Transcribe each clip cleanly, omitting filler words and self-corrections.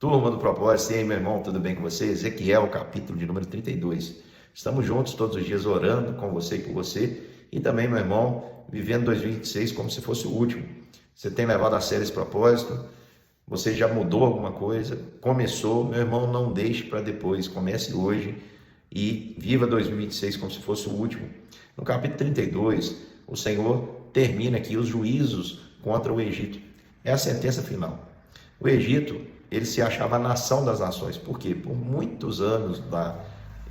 Turma do Propósito, e aí, meu irmão, tudo bem com você? Ezequiel, capítulo de número 32. Estamos juntos todos os dias orando com você e por você. E também, meu irmão, vivendo 2026 como se fosse o último. Você tem levado a sério esse propósito? Você já mudou alguma coisa? Começou? Meu irmão, não deixe para depois. Comece hoje e viva 2026 como se fosse o último. No capítulo 32, o Senhor termina aqui os juízos contra o Egito. É a sentença final. O Egito, ele se achava a nação das nações. Por quê? Por muitos anos da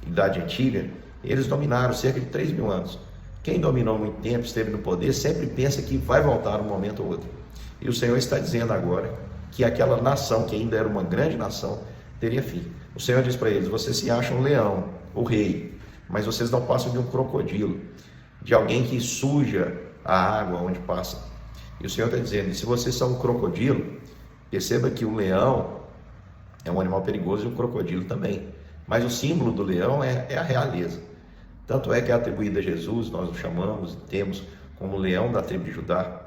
Idade Antiga, eles dominaram cerca de 3.000 anos. Quem dominou muito tempo, esteve no poder, sempre pensa que vai voltar um momento ou outro. E o Senhor está dizendo agora que aquela nação, que ainda era uma grande nação, teria fim. O Senhor diz para eles: vocês se acham um leão, o rei, mas vocês não passam de um crocodilo, de alguém que suja a água onde passa. E o Senhor está dizendo: se vocês são um crocodilo, perceba que o leão é um animal perigoso e o crocodilo também. Mas o símbolo do leão é a realeza. Tanto é que é atribuído a Jesus, nós o chamamos, temos como leão da tribo de Judá.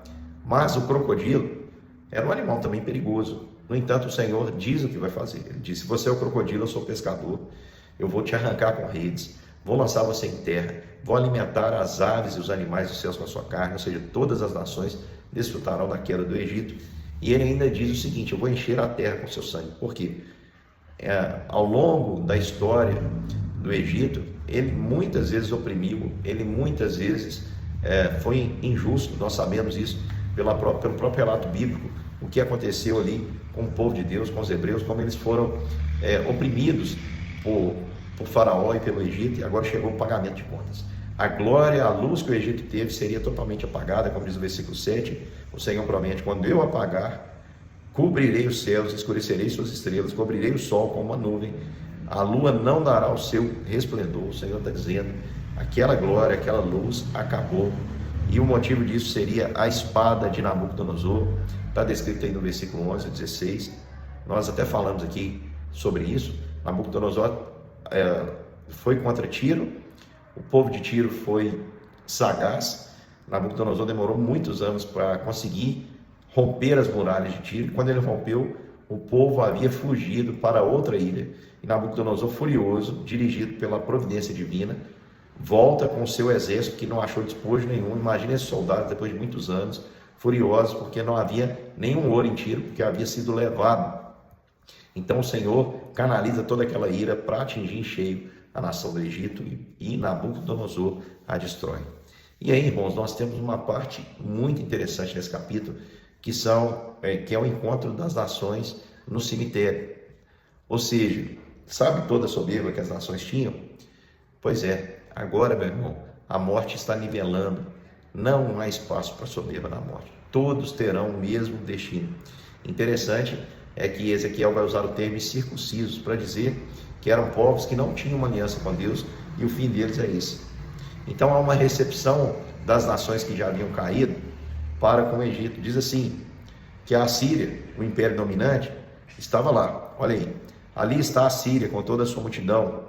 Mas o crocodilo era um animal também perigoso. No entanto, o Senhor diz o que vai fazer. Ele diz: se você é o crocodilo, eu sou o pescador. Eu vou te arrancar com redes, vou lançar você em terra, vou alimentar as aves e os animais dos céus com a sua carne, ou seja, todas as nações desfrutarão da queda do Egito. E ele ainda diz o seguinte: eu vou encher a terra com seu sangue. Por quê? Ao longo da história do Egito, ele muitas vezes oprimiu, ele muitas vezes foi injusto. Nós sabemos isso pelo próprio relato bíblico, o que aconteceu ali com o povo de Deus, com os hebreus, como eles foram oprimidos por Faraó e pelo Egito, e agora chegou o pagamento de contas. A glória, a luz que o Egito teve seria totalmente apagada, como diz o versículo 7, o Senhor promete: quando eu apagar, cobrirei os céus, escurecerei suas estrelas, cobrirei o sol com uma nuvem, a lua não dará o seu resplendor. O Senhor está dizendo: aquela glória, aquela luz acabou, e o motivo disso seria a espada de Nabucodonosor. Está descrito aí no versículo 11 a 16, nós até falamos aqui sobre isso. Nabucodonosor foi contra Tiro, o povo de Tiro foi sagaz. Nabucodonosor demorou muitos anos para conseguir romper as muralhas de Tiro. Quando ele rompeu, o povo havia fugido para outra ilha. E Nabucodonosor, furioso, dirigido pela providência divina, volta com o seu exército, que não achou despojo nenhum. Imagina esses soldados, depois de muitos anos, furiosos, porque não havia nenhum ouro em Tiro, porque havia sido levado. Então o Senhor canaliza toda aquela ira para atingir em cheio a nação do Egito, e Nabucodonosor a destrói. E aí, irmãos, nós temos uma parte muito interessante nesse capítulo, que é o encontro das nações no cemitério. Ou seja, sabe toda a soberba que as nações tinham? Pois é, agora, meu irmão, a morte está nivelando. Não há espaço para soberba na morte. Todos terão o mesmo destino. Interessante é que Ezequiel vai usar o termo circuncisos para dizer que eram povos que não tinham uma aliança com Deus, e o fim deles é esse. Então há uma recepção das nações que já haviam caído para com o Egito. Diz assim, que a Assíria, o império dominante, estava lá. Olha aí, ali está a Síria com toda a sua multidão.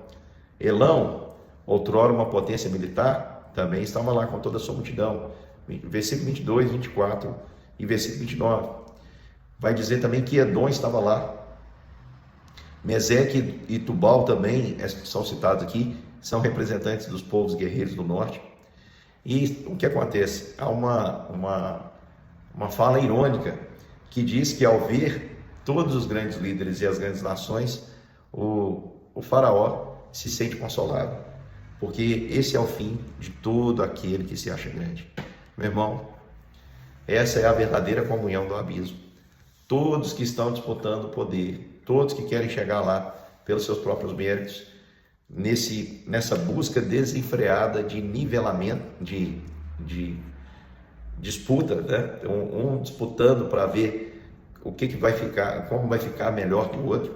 Elão, outrora uma potência militar, também estava lá com toda a sua multidão. Versículo 22, 24 e versículo 29. Vai dizer também que Edom estava lá. Meseque e Tubal também são citados aqui, são representantes dos povos guerreiros do norte. E o que acontece? Há uma fala irônica que diz que, ao ver todos os grandes líderes e as grandes nações, o faraó se sente consolado, porque esse é o fim de todo aquele que se acha grande. Meu irmão, essa é a verdadeira comunhão do abismo. Todos que estão disputando o poder, todos que querem chegar lá pelos seus próprios méritos, nessa busca desenfreada de nivelamento, de disputa, né? Um disputando para ver o que vai ficar, como vai ficar melhor que o outro.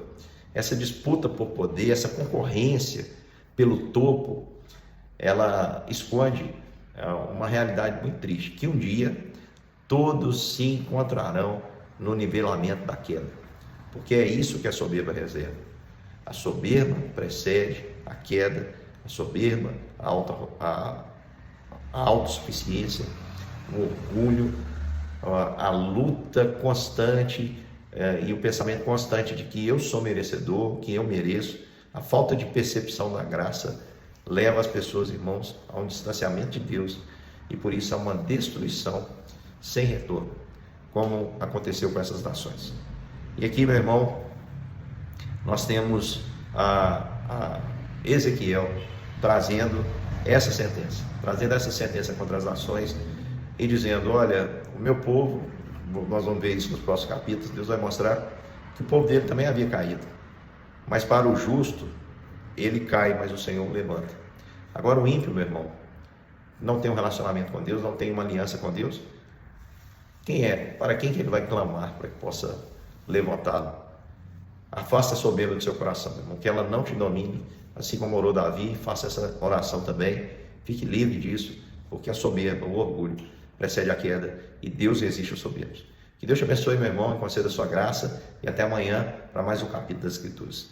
Essa disputa por poder, essa concorrência pelo topo, ela esconde uma realidade muito triste, que um dia todos se encontrarão no nivelamento da queda, porque é isso que a soberba reserva. A soberba precede a queda, a soberba, a autossuficiência, o orgulho, a luta constante e o pensamento constante de que eu sou merecedor, que eu mereço. A falta de percepção da graça leva as pessoas, irmãos, a um distanciamento de Deus e por isso a uma destruição sem retorno, como aconteceu com essas nações. E aqui, meu irmão, nós temos a Ezequiel trazendo essa sentença contra as nações e dizendo: olha, o meu povo, nós vamos ver isso nos próximos capítulos, Deus vai mostrar que o povo dele também havia caído, mas para o justo ele cai, mas o Senhor o levanta. Agora o ímpio, meu irmão, não tem um relacionamento com Deus, não tem uma aliança com Deus. Para quem que ele vai clamar para que possa levantá-lo? Afasta a soberba do seu coração, meu irmão, que ela não te domine, assim como orou Davi. Faça essa oração também, fique livre disso, porque a soberba, o orgulho, precede a queda e Deus resiste aos soberbos. Que Deus te abençoe, meu irmão, e conceda a sua graça, e até amanhã para mais um capítulo das Escrituras.